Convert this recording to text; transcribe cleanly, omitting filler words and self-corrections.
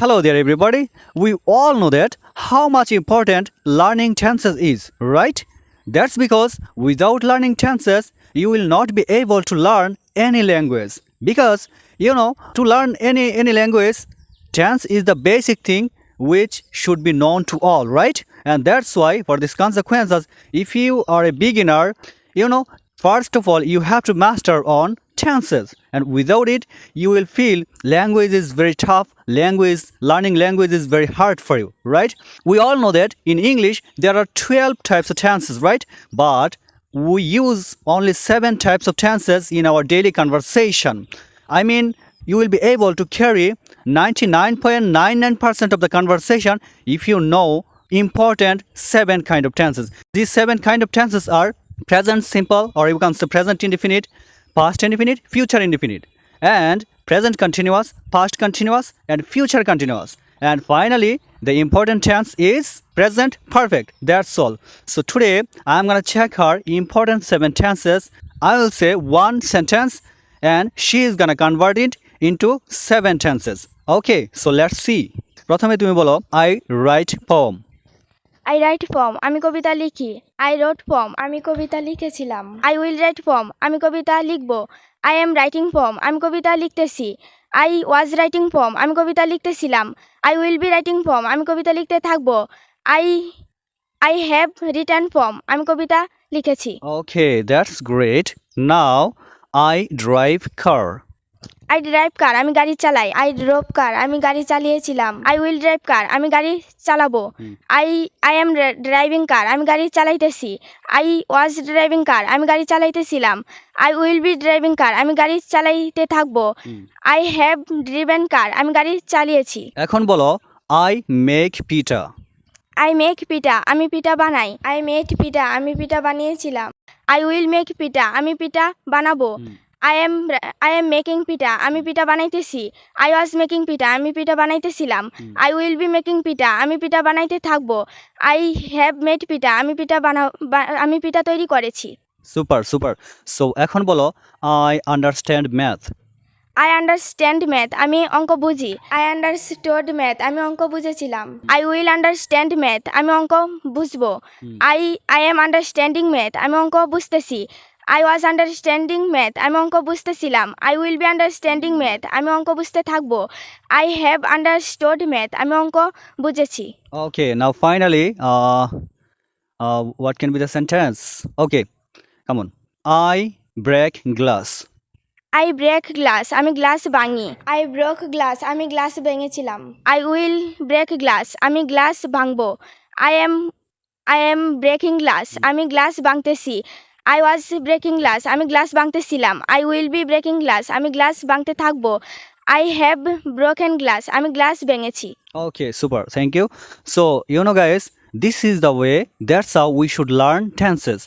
Hello there, everybody. We all know that how much important learning tenses is, right? That's because without learning tenses, you will not be able to learn any language. Because to learn any language, tense is the basic thing which should be known to all, right? And that's why, for these consequences, if you are a beginner, first of all, you have to master on tenses, and without it you will feel language is very tough, learning language is very hard for you, right? We all know that in English there are 12 types of tenses, right? But we use only 7 types of tenses in our daily conversation. I mean, you will be able to carry 99.99% of the conversation if you know important 7 kind of tenses. These 7 kind of tenses are present simple, or you can say present indefinite, past indefinite, future indefinite, and present continuous, past continuous, and future continuous. And finally, the important tense is present perfect. That's all. So today I'm gonna check her important 7 tenses. I will say one sentence and she is gonna convert it into 7 tenses. Okay, so let's see. প্রথমে তুমি বলো I write poem. I write poem, আমি কবিতা লিখি। I wrote poem, আমি কবিতা লিখেছিলাম। I will write poem, আমি কবিতা লিখব। I am writing poem, আমি কবিতা লিখতেছি। I was writing poem, আমি কবিতা লিখতেছিলাম। I will be writing poem, আমি কবিতা লিখতে থাকব। I have written poem, আমি কবিতা লিখেছি। Okay, that's great. Now I drive car. I drive car, আমি গাড়ি চালাই। I drove car, আমি গাড়ি চালিয়েছিলাম। I will drive car, আমি গাড়ি চালাবো। I am driving car, আমি গাড়ি চালাইতেছি। I was driving car, আমি গাড়ি চালাইতেছিলাম। I will be driving car, আমি গাড়ি চালাইতে থাকবো। I have driven car, আমি গাড়ি চালিয়েছি। এখন বলো I make pita. I make pita, আমি পিঠা বানাই। I made pita, আমি পিঠা বানিয়েছিলাম। I will make pita, আমি পিঠা বানাবো। I am making pita, আমি পিঠা বানাইতেছি। I was making pita, আমি পিঠা বানাইতেছিলাম। I will be making pita, আমি পিঠা বানাইতে থাকবো। I have made pita, আমি পিঠা তৈরি করেছি। Super super. সো এখন বলো I understand math. I understand math, আমি অঙ্ক বুঝি। I understood math, আমি অঙ্ক বুঝেছিলাম। I will understand math, আমি অঙ্ক বুঝবো। I am understanding math, আমি অঙ্ক বুঝতেছি। I was understanding math, আমি অঙ্ক বুঝতেছিলাম। I will be understanding math, আমি অঙ্ক বুঝতে থাকবো। I have understood math, আমি অঙ্ক বুঝেছি। Okay, now finally, what can be the sentence? Okay, come on. I break glass. I break glass, আমি গ্লাস ভাঙি। I broke glass, আমি গ্লাস ভেঙেছিলাম। I will break glass, আমি গ্লাস ভাঙবো। I am breaking glass, আমি glass ভাঙতেছি। I was breaking glass, আমি glass ভাঙতেছিলাম। I will be breaking glass, আমি গ্লাস ভাঙতে থাকবো। I have broken glass, আমি গ্লাস ভেঙেছি। Okay, super. Thank you. So, guys, this is the way, that's how we should learn tenses.